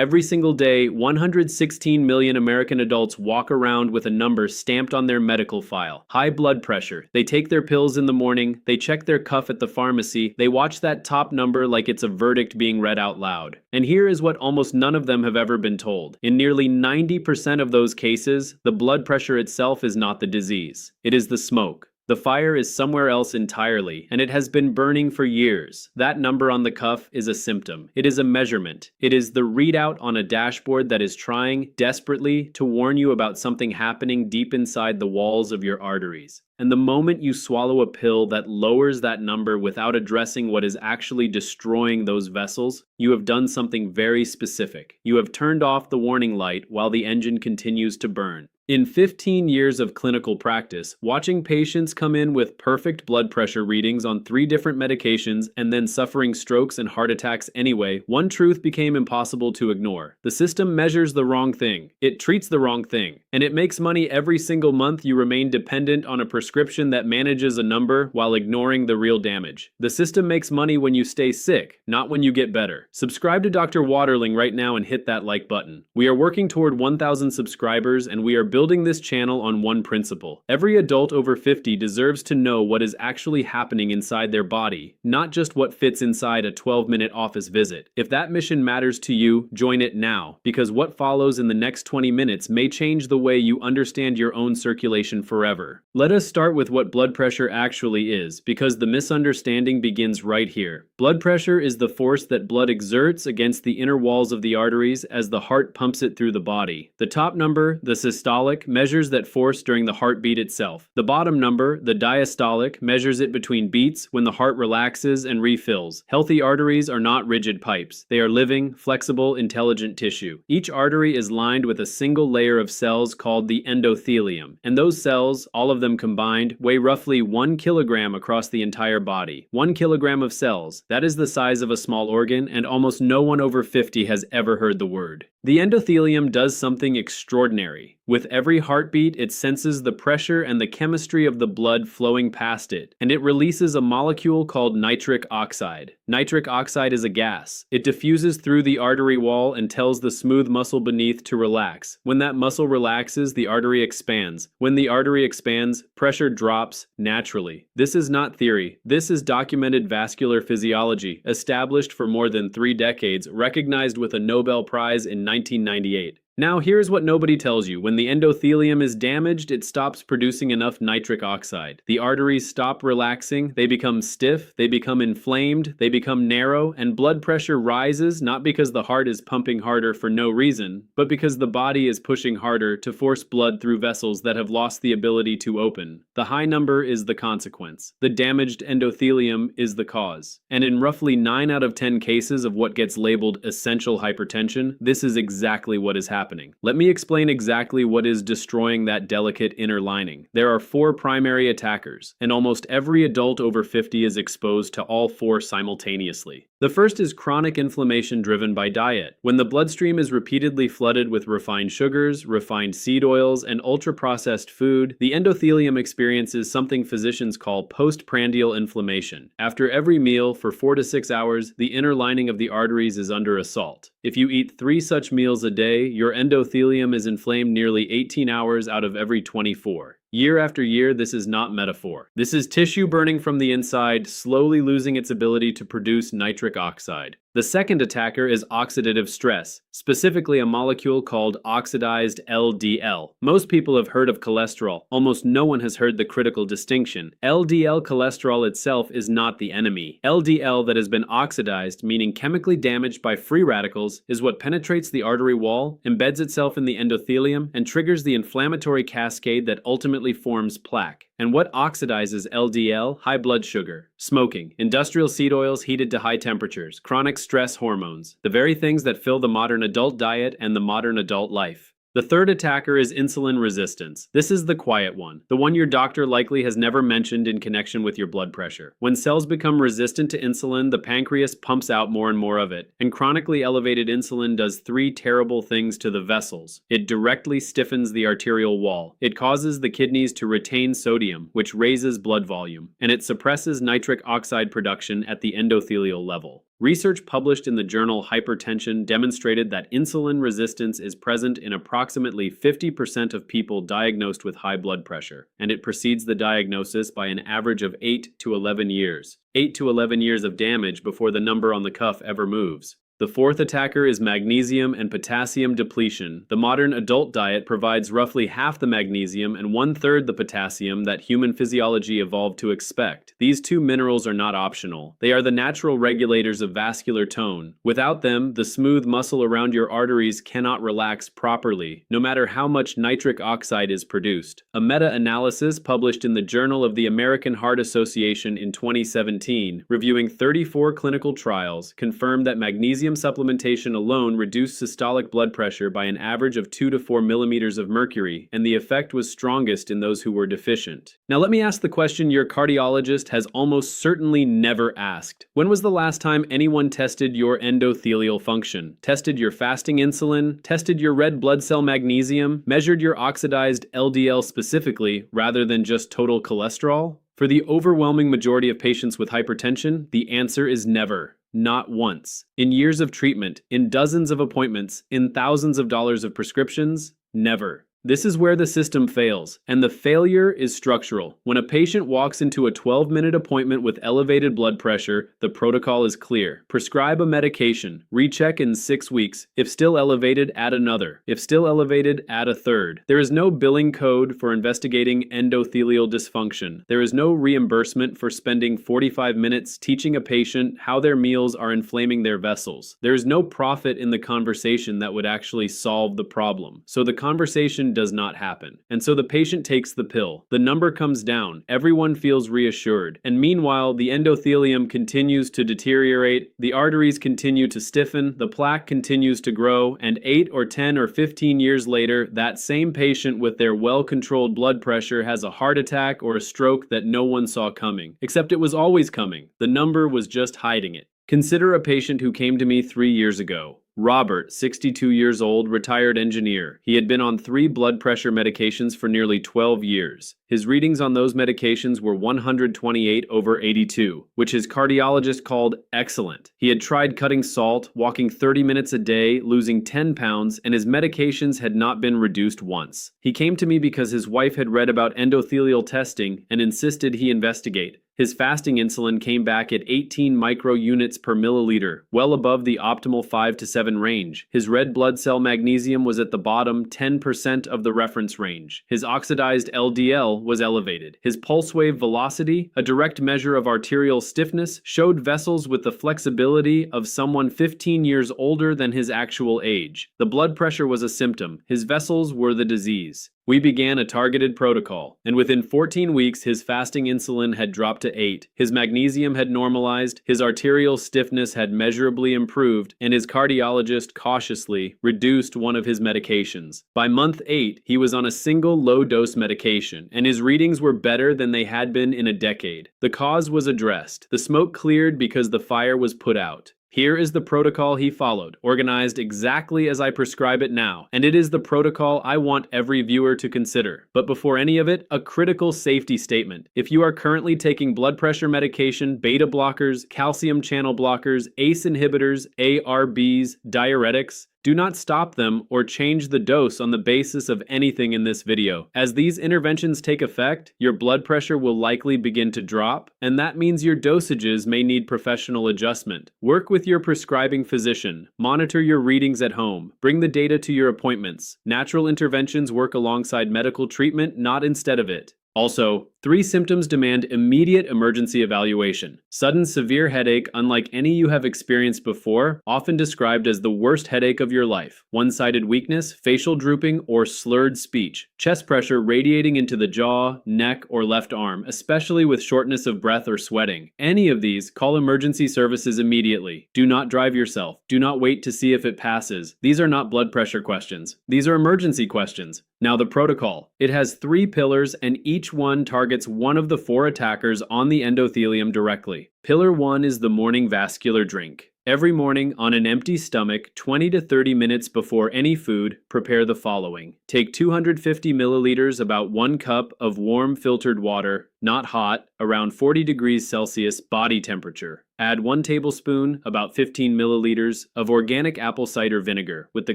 Every single day, 116 million American adults walk around with a number stamped on their medical file. High blood pressure. They take their pills in the morning, they check their cuff at the pharmacy, they watch that top number like it's a verdict being read out loud. And here is what almost none of them have ever been told. In nearly 90% of those cases, the blood pressure itself is not the disease. It is the smoke. The fire is somewhere else entirely, and it has been burning for years. That number on the cuff is a symptom. It is a measurement. It is the readout on a dashboard that is trying desperately to warn you about something happening deep inside the walls of your arteries. And the moment you swallow a pill that lowers that number without addressing what is actually destroying those vessels, you have done something very specific. You have turned off the warning light while the engine continues to burn. In 15 years of clinical practice, watching patients come in with perfect blood pressure readings on 3 different medications and then suffering strokes and heart attacks anyway, one truth became impossible to ignore. The system measures the wrong thing. It treats the wrong thing. And it makes money every single month you remain dependent on a prescription that manages a number while ignoring the real damage. The system makes money when you stay sick, not when you get better. Subscribe to Dr. Waterling right now and hit that like button. We are working toward 1,000 subscribers, and we are building this channel on one principle. Every adult over 50 deserves to know what is actually happening inside their body, not just what fits inside a 12-minute office visit. If that mission matters to you, join it now, because what follows in the next 20 minutes may change the way you understand your own circulation forever. Let us start with what blood pressure actually is, because the misunderstanding begins right here. Blood pressure is the force that blood exerts against the inner walls of the arteries as the heart pumps it through the body. The top number, the systolic, measures that force during the heartbeat itself. The bottom number, the diastolic, measures it between beats when the heart relaxes and refills. Healthy arteries are not rigid pipes. They are living, flexible, intelligent tissue. Each artery is lined with a single layer of cells called the endothelium, and those cells, all of them combined, weigh roughly 1 kilogram across the entire body. 1 kilogram of cells. That is the size of a small organ, and almost no one over 50 has ever heard the word. The endothelium does something extraordinary. With every heartbeat, it senses the pressure and the chemistry of the blood flowing past it, and it releases a molecule called nitric oxide. Nitric oxide is a gas. It diffuses through the artery wall and tells the smooth muscle beneath to relax. When that muscle relaxes, the artery expands. When the artery expands, pressure drops naturally. This is not theory. This is documented vascular physiology, established for more than 3 decades, recognized with a Nobel Prize in 1998. Now here's what nobody tells you. When the endothelium is damaged, it stops producing enough nitric oxide. The arteries stop relaxing, they become stiff, they become inflamed, they become narrow, and blood pressure rises not because the heart is pumping harder for no reason, but because the body is pushing harder to force blood through vessels that have lost the ability to open. The high number is the consequence. The damaged endothelium is the cause. And in roughly 9 out of 10 cases of what gets labeled essential hypertension, this is exactly what is happening. Let me explain exactly what is destroying that delicate inner lining. There are 4 primary attackers, and almost every adult over 50 is exposed to all 4 simultaneously. The first is chronic inflammation driven by diet. When the bloodstream is repeatedly flooded with refined sugars, refined seed oils, and ultra-processed food, the endothelium experiences something physicians call postprandial inflammation. After every meal, for 4 to 6 hours, the inner lining of the arteries is under assault. If you eat 3 such meals a day, your endothelium is inflamed nearly 18 hours out of every 24. Year after year, this is not metaphor. This is tissue burning from the inside, slowly losing its ability to produce nitric oxide. The second attacker is oxidative stress, specifically a molecule called oxidized LDL. Most people have heard of cholesterol. Almost no one has heard the critical distinction. LDL cholesterol itself is not the enemy. LDL that has been oxidized, meaning chemically damaged by free radicals, is what penetrates the artery wall, embeds itself in the endothelium, and triggers the inflammatory cascade that ultimately forms plaque. And what oxidizes LDL? High blood sugar, smoking, industrial seed oils heated to high temperatures, chronic stress hormones, the very things that fill the modern adult diet and the modern adult life. The third attacker is insulin resistance. This is the quiet one, the one your doctor likely has never mentioned in connection with your blood pressure. When cells become resistant to insulin, the pancreas pumps out more and more of it, and chronically elevated insulin does 3 terrible things to the vessels. It directly stiffens the arterial wall. It causes the kidneys to retain sodium, which raises blood volume, and it suppresses nitric oxide production at the endothelial level. Research published in the journal Hypertension demonstrated that insulin resistance is present in approximately 50% of people diagnosed with high blood pressure, and it precedes the diagnosis by an average of 8 to 11 years. 8 to 11 years of damage before the number on the cuff ever moves. The fourth attacker is magnesium and potassium depletion. The modern adult diet provides roughly half the magnesium and 1/3 the potassium that human physiology evolved to expect. These two minerals are not optional. They are the natural regulators of vascular tone. Without them, the smooth muscle around your arteries cannot relax properly, no matter how much nitric oxide is produced. A meta-analysis published in the Journal of the American Heart Association in 2017, reviewing 34 clinical trials, confirmed that magnesium supplementation alone reduced systolic blood pressure by an average of 2 to 4 millimeters of mercury, and the effect was strongest in those who were deficient. Now let me ask the question your cardiologist has almost certainly never asked. When was the last time anyone tested your endothelial function? Tested your fasting insulin? Tested your red blood cell magnesium? Measured your oxidized LDL specifically, rather than just total cholesterol? For the overwhelming majority of patients with hypertension, the answer is never. Not once. In years of treatment, in dozens of appointments, in thousands of dollars of prescriptions, never. This is where the system fails, and the failure is structural. When a patient walks into a 12-minute appointment with elevated blood pressure, the protocol is clear. Prescribe a medication. Recheck in 6 weeks. If still elevated, add another. If still elevated, add a third. There is no billing code for investigating endothelial dysfunction. There is no reimbursement for spending 45 minutes teaching a patient how their meals are inflaming their vessels. There is no profit in the conversation that would actually solve the problem. So the conversation does not happen. And so the patient takes the pill. The number comes down. Everyone feels reassured. And meanwhile, the endothelium continues to deteriorate, the arteries continue to stiffen, the plaque continues to grow, and 8 or 10 or 15 years later, that same patient with their well-controlled blood pressure has a heart attack or a stroke that no one saw coming. Except it was always coming. The number was just hiding it. Consider a patient who came to me 3 years ago. Robert, 62 years old, retired engineer. He had been on 3 blood pressure medications for nearly 12 years. His readings on those medications were 128/82, which his cardiologist called excellent. He had tried cutting salt, walking 30 minutes a day, losing 10 pounds, and his medications had not been reduced once. He came to me because his wife had read about endothelial testing and insisted he investigate. His fasting insulin came back at 18 microunits per milliliter, well above the optimal 5 to 7 range. His red blood cell magnesium was at the bottom 10% of the reference range. His oxidized LDL was elevated. His pulse wave velocity, a direct measure of arterial stiffness, showed vessels with the flexibility of someone 15 years older than his actual age. The blood pressure was a symptom. His vessels were the disease. We began a targeted protocol, and within 14 weeks his fasting insulin had dropped to 8, his magnesium had normalized, his arterial stiffness had measurably improved, and his cardiologist cautiously reduced one of his medications. By month 8, he was on a single low-dose medication, and his readings were better than they had been in a decade. The cause was addressed. The smoke cleared because the fire was put out. Here is the protocol he followed, organized exactly as I prescribe it now, and it is the protocol I want every viewer to consider. But before any of it, a critical safety statement. If you are currently taking blood pressure medication, beta blockers, calcium channel blockers, ACE inhibitors, ARBs, diuretics, do not stop them or change the dose on the basis of anything in this video. As these interventions take effect, your blood pressure will likely begin to drop, and that means your dosages may need professional adjustment. Work with your prescribing physician. Monitor your readings at home. Bring the data to your appointments. Natural interventions work alongside medical treatment, not instead of it. Also, 3 symptoms demand immediate emergency evaluation. Sudden severe headache unlike any you have experienced before, often described as the worst headache of your life. One-sided weakness, facial drooping, or slurred speech. Chest pressure radiating into the jaw, neck, or left arm, especially with shortness of breath or sweating. Any of these, call emergency services immediately. Do not drive yourself. Do not wait to see if it passes. These are not blood pressure questions. These are emergency questions. Now the protocol. It has 3 pillars, and each one targets one of the 4 attackers on the endothelium directly. Pillar 1 is the morning vascular drink. Every morning, on an empty stomach, 20 to 30 minutes before any food, prepare the following. Take 250 milliliters, about 1 cup, of warm filtered water, not hot, around 40 degrees Celsius body temperature. Add 1 tablespoon, about 15 milliliters, of organic apple cider vinegar with the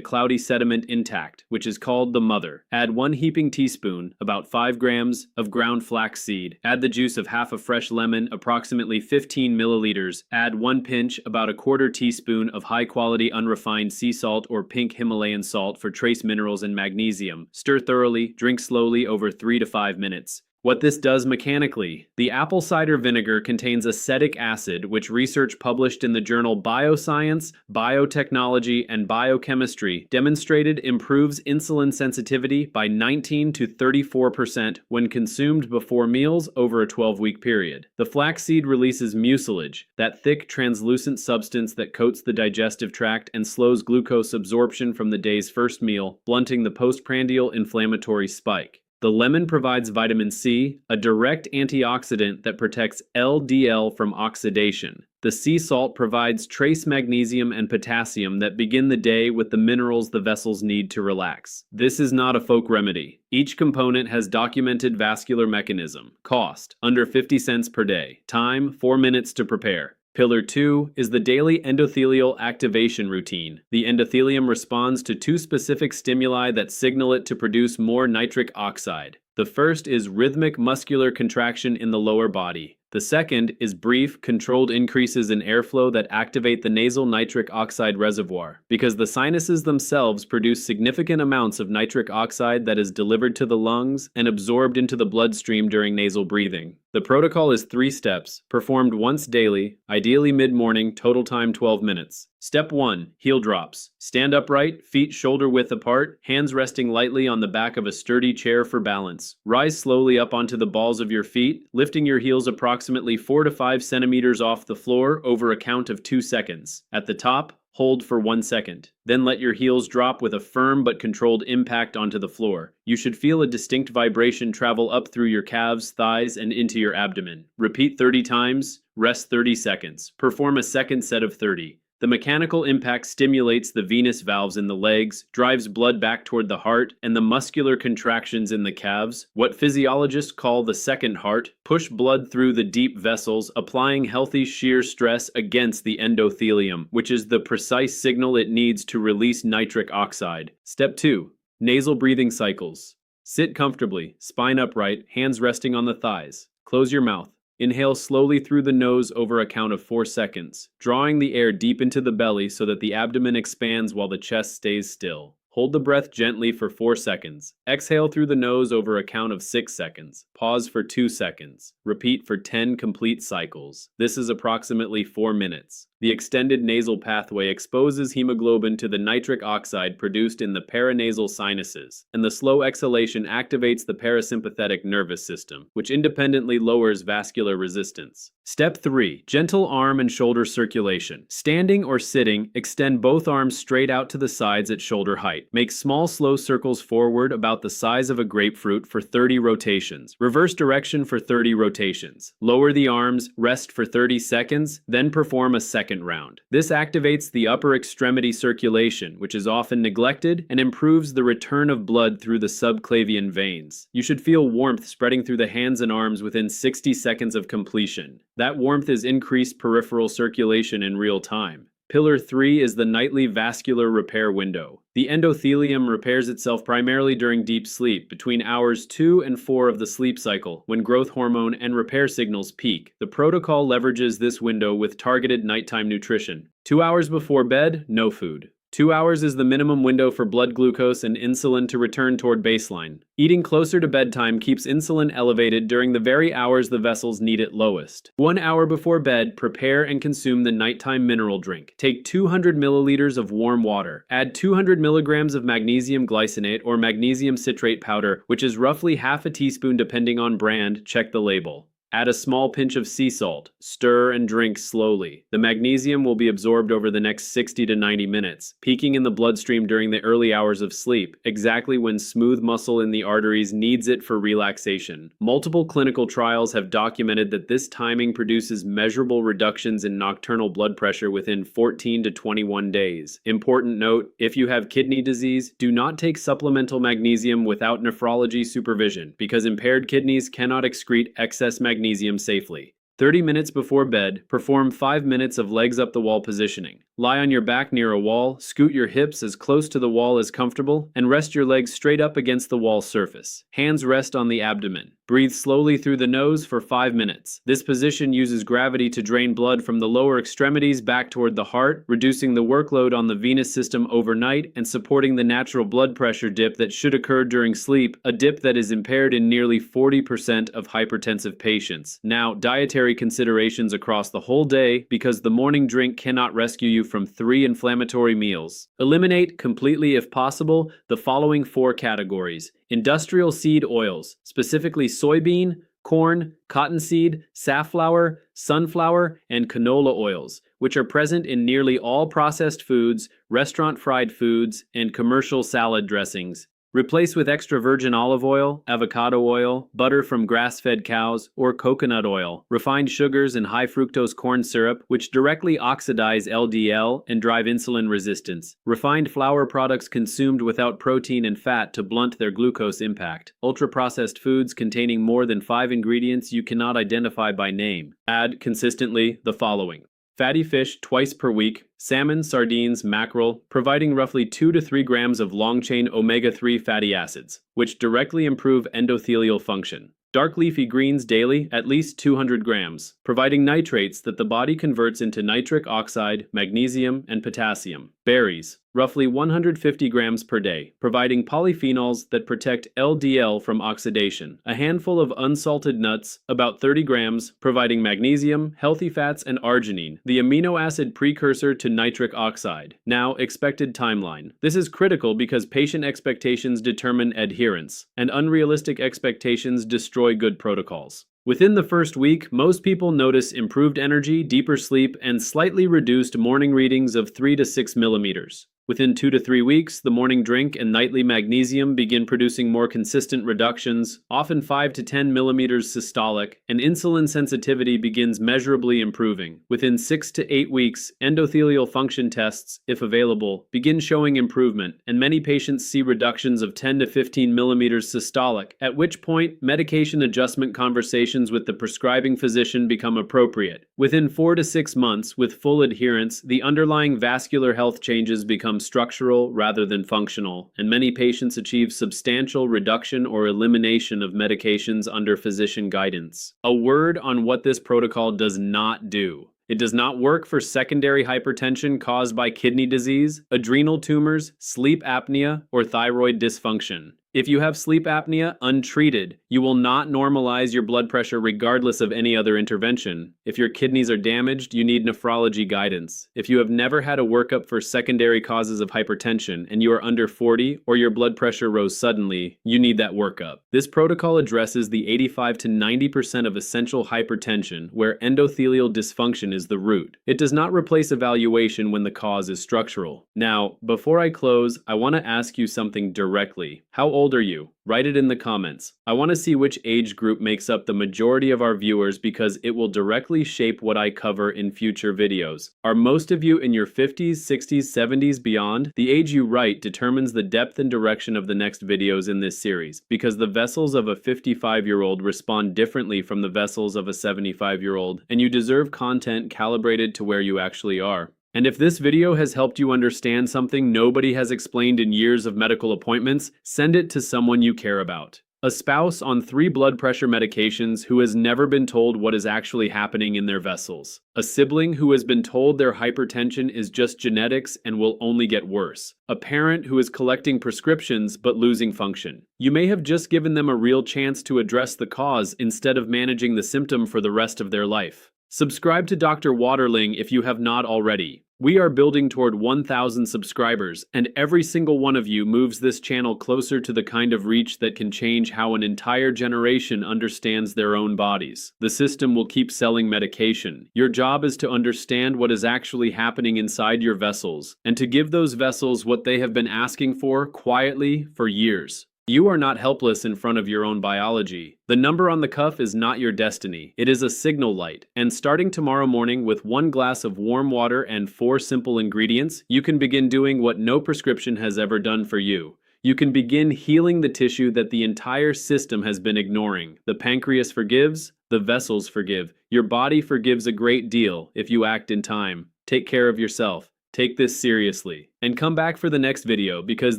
cloudy sediment intact, which is called the mother. Add 1 heaping teaspoon, about 5 grams, of ground flax seed. Add the juice of half a fresh lemon, approximately 15 milliliters. Add 1 pinch, about a quarter teaspoon, of high-quality unrefined sea salt or pink Himalayan salt for trace minerals and magnesium. Stir thoroughly, drink slowly over 3 to 5 minutes. What this does mechanically: the apple cider vinegar contains acetic acid, which research published in the journal Bioscience, Biotechnology, and Biochemistry demonstrated improves insulin sensitivity by 19 to 34% when consumed before meals over a 12-week period. The flaxseed releases mucilage, that thick, translucent substance that coats the digestive tract and slows glucose absorption from the day's first meal, blunting the postprandial inflammatory spike. The lemon provides vitamin C, a direct antioxidant that protects LDL from oxidation. The sea salt provides trace magnesium and potassium that begin the day with the minerals the vessels need to relax. This is not a folk remedy. Each component has documented vascular mechanism. Cost: under 50 cents per day. Time: 4 minutes to prepare. Pillar 2 is the daily endothelial activation routine. The endothelium responds to 2 specific stimuli that signal it to produce more nitric oxide. The first is rhythmic muscular contraction in the lower body. The second is brief, controlled increases in airflow that activate the nasal nitric oxide reservoir, because the sinuses themselves produce significant amounts of nitric oxide that is delivered to the lungs and absorbed into the bloodstream during nasal breathing. The protocol is 3 steps, performed once daily, ideally mid-morning, total time 12 minutes. Step 1. Heel drops. Stand upright, feet shoulder-width apart, hands resting lightly on the back of a sturdy chair for balance. Rise slowly up onto the balls of your feet, lifting your heels approximately 4 to 5 centimeters off the floor over a count of 2 seconds. At the top, hold for 1 second. Then let your heels drop with a firm but controlled impact onto the floor. You should feel a distinct vibration travel up through your calves, thighs, and into your abdomen. Repeat 30 times, rest 30 seconds. Perform a second set of 30. The mechanical impact stimulates the venous valves in the legs, drives blood back toward the heart, and the muscular contractions in the calves, what physiologists call the second heart, push blood through the deep vessels, applying healthy shear stress against the endothelium, which is the precise signal it needs to release nitric oxide. Step 2. Nasal breathing cycles. Sit comfortably, spine upright, hands resting on the thighs. Close your mouth. Inhale slowly through the nose over a count of 4 seconds, drawing the air deep into the belly so that the abdomen expands while the chest stays still. Hold the breath gently for 4 seconds. Exhale through the nose over a count of 6 seconds. Pause for 2 seconds. Repeat for 10 complete cycles. This is approximately 4 minutes. The extended nasal pathway exposes hemoglobin to the nitric oxide produced in the paranasal sinuses, and the slow exhalation activates the parasympathetic nervous system, which independently lowers vascular resistance. Step 3. Gentle arm and shoulder circulation. Standing or sitting, extend both arms straight out to the sides at shoulder height. Make small, slow circles forward about the size of a grapefruit for 30 rotations. Reverse direction for 30 rotations. Lower the arms, rest for 30 seconds, then perform a second round. This activates the upper extremity circulation, which is often neglected, and improves the return of blood through the subclavian veins. You should feel warmth spreading through the hands and arms within 60 seconds of completion. That warmth is increased peripheral circulation in real time. Pillar 3 is the nightly vascular repair window. The endothelium repairs itself primarily during deep sleep, between hours 2 and 4 of the sleep cycle, when growth hormone and repair signals peak. The protocol leverages this window with targeted nighttime nutrition. 2 hours before bed, no food. 2 hours is the minimum window for blood glucose and insulin to return toward baseline. Eating closer to bedtime keeps insulin elevated during the very hours the vessels need it lowest. 1 hour before bed, prepare and consume the nighttime mineral drink. Take 200 milliliters of warm water. Add 200 milligrams of magnesium glycinate or magnesium citrate powder, which is roughly half a teaspoon depending on brand. Check the label. Add a small pinch of sea salt. Stir and drink slowly. The magnesium will be absorbed over the next 60 to 90 minutes, peaking in the bloodstream during the early hours of sleep, exactly when smooth muscle in the arteries needs it for relaxation. Multiple clinical trials have documented that this timing produces measurable reductions in nocturnal blood pressure within 14 to 21 days. Important note, if you have kidney disease, do not take supplemental magnesium without nephrology supervision, because impaired kidneys cannot excrete excess magnesium magnesium safely. 30 minutes before bed, perform 5 minutes of legs up the wall positioning. Lie on your back near a wall, scoot your hips as close to the wall as comfortable, and rest your legs straight up against the wall surface. Hands rest on the abdomen. Breathe slowly through the nose for 5 minutes. This position uses gravity to drain blood from the lower extremities back toward the heart, reducing the workload on the venous system overnight and supporting the natural blood pressure dip that should occur during sleep, a dip that is impaired in nearly 40% of hypertensive patients. Now, dietary considerations across the whole day, because the morning drink cannot rescue you from 3 inflammatory meals. Eliminate completely, if possible, the following 4 categories: industrial seed oils, specifically soybean, corn, cottonseed, safflower, sunflower, and canola oils, which are present in nearly all processed foods, restaurant fried foods, and commercial salad dressings. Replace with extra virgin olive oil, avocado oil, butter from grass-fed cows, or coconut oil. Refined sugars and high fructose corn syrup, which directly oxidize LDL and drive insulin resistance. Refined flour products consumed without protein and fat to blunt their glucose impact. Ultra-processed foods containing more than 5 ingredients you cannot identify by name. Add consistently the following: fatty fish twice per week, salmon, sardines, mackerel, providing roughly 2 to 3 grams of long-chain omega-3 fatty acids, which directly improve endothelial function. Dark leafy greens daily, at least 200 grams, providing nitrates that the body converts into nitric oxide, magnesium, and potassium. Berries, roughly 150 grams per day, providing polyphenols that protect LDL from oxidation. A handful of unsalted nuts, about 30 grams, providing magnesium, healthy fats, and arginine, the amino acid precursor to nitric oxide. Now, expected timeline. This is critical because patient expectations determine adherence, and unrealistic expectations destroy good protocols. Within the first week, most people notice improved energy, deeper sleep, and slightly reduced morning readings of 3 to 6 millimeters. Within 2 to 3 weeks, the morning drink and nightly magnesium begin producing more consistent reductions, often 5 to 10 millimeters systolic, and insulin sensitivity begins measurably improving. Within 6 to 8 weeks, endothelial function tests, if available, begin showing improvement, and many patients see reductions of 10 to 15 millimeters systolic, at which point medication adjustment conversations with the prescribing physician become appropriate. Within 4 to 6 months, with full adherence, the underlying vascular health changes become structural rather than functional, and many patients achieve substantial reduction or elimination of medications under physician guidance. A word on what this protocol does not do. It does not work for secondary hypertension caused by kidney disease, adrenal tumors, sleep apnea, or thyroid dysfunction. If you have sleep apnea untreated, you will not normalize your blood pressure regardless of any other intervention. If your kidneys are damaged, you need nephrology guidance. If you have never had a workup for secondary causes of hypertension and you are under 40 or your blood pressure rose suddenly, you need that workup. This protocol addresses the 85 to 90% of essential hypertension where endothelial dysfunction is the root. It does not replace evaluation when the cause is structural. Now, before I close, I want to ask you something directly. How old are you? Write it in the comments. I want to see which age group makes up the majority of our viewers because it will directly shape what I cover in future videos. Are most of you in your 50s, 60s, 70s, beyond? The age you write determines the depth and direction of the next videos in this series, because the vessels of a 55-year-old respond differently from the vessels of a 75-year-old, and you deserve content calibrated to where you actually are. And if this video has helped you understand something nobody has explained in years of medical appointments, send it to someone you care about. A spouse on 3 blood pressure medications who has never been told what is actually happening in their vessels. A sibling who has been told their hypertension is just genetics and will only get worse. A parent who is collecting prescriptions but losing function. You may have just given them a real chance to address the cause instead of managing the symptom for the rest of their life. Subscribe to Dr. Waterling if you have not already. We are building toward 1,000 subscribers, and every single one of you moves this channel closer to the kind of reach that can change how an entire generation understands their own bodies. The system will keep selling medication. Your job is to understand what is actually happening inside your vessels, and to give those vessels what they have been asking for quietly for years. You are not helpless in front of your own biology. The number on the cuff is not your destiny. It is a signal light. And starting tomorrow morning with 1 glass of warm water and 4 simple ingredients, you can begin doing what no prescription has ever done for you. You can begin healing the tissue that the entire system has been ignoring. The pancreas forgives, The vessels forgive. Your body forgives a great deal if you act in time. Take care of yourself. Take this seriously. And come back for the next video because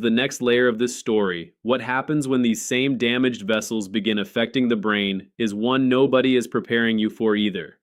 the next layer of this story, what happens when these same damaged vessels begin affecting the brain, is one nobody is preparing you for either.